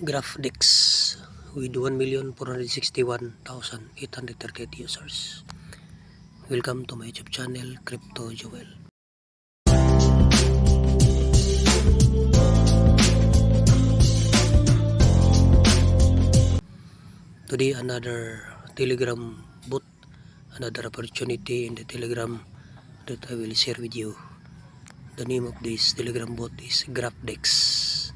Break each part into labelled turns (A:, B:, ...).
A: Graph DEX with 1,461,838 users. Welcome to my YouTube channel, Crypto Joel. Today, another Telegram bot, another opportunity in the Telegram that I will share with you. The name of this Telegram bot is Graph DEX.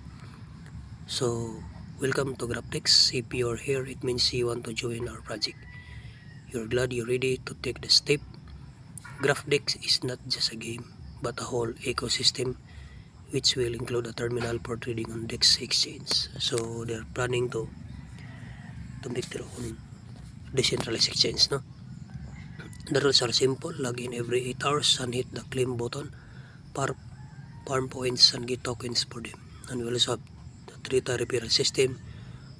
A: So, welcome to Graph DEX. If you're here, it means you want to join our project. You're glad you're ready to take the step. Graph DEX is not just a game, but a whole ecosystem which will include a terminal for trading on DEX exchange. So they're planning to make their own decentralized exchange, no? The rules are simple: log in every 8 hours and hit the claim button, farm points and get tokens for them. And we also have the 3-tier referral system,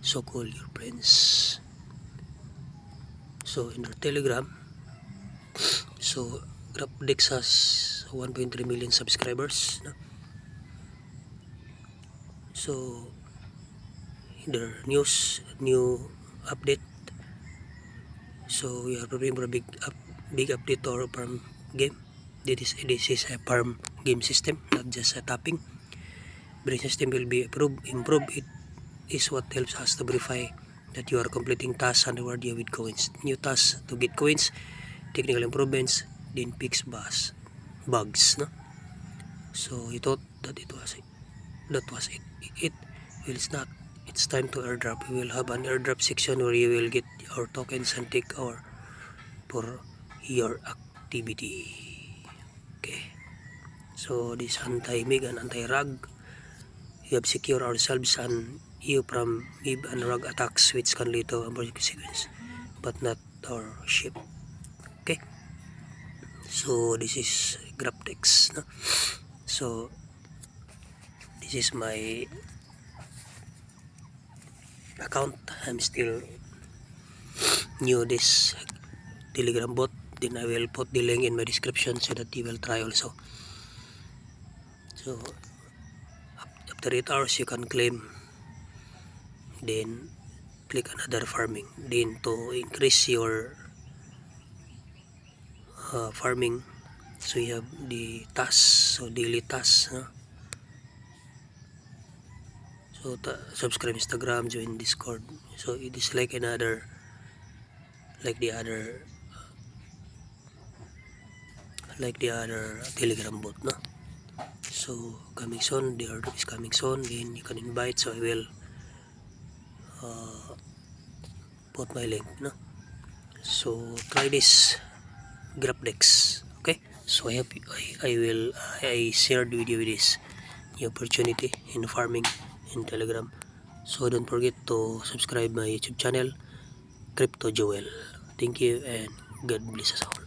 A: so call your friends. So in their Telegram, so Graph DEX has 1.3 million subscribers, no? So their new update, so we are preparing for a big update to our farm game. This is a farm game system, not just a tapping. Brain system will be improved. It is what helps us to verify that you are completing tasks and reward you with coins. New tasks to get coins, technical improvements, then fix bugs, no? So you thought that was it. Well, it's not. It's time to airdrop. We will have an airdrop section where you will get our tokens and take for your activity. Okay. So this anti-MIG and anti-rug, we have secured ourselves and you from MIG and rug attacks which can lead to a consequence, but not our ship. Okay. So this is Graph DEX, no? So this is my account. I'm still new this Telegram bot. Then I will put the link in my description so that you will try also. So after 8 hours you can claim, then click another farming, then to increase your farming. So you have the tasks, so daily tasks, so subscribe Instagram, join Discord. So it is like another, like the other Telegram bot, no? So coming soon, the order is coming soon, then you can invite. So I will put my link, no? So try this Graph DEX. Okay, so I shared with you this new opportunity in farming in Telegram. So don't forget to subscribe my YouTube channel, Crypto Joel. Thank you and God bless us all.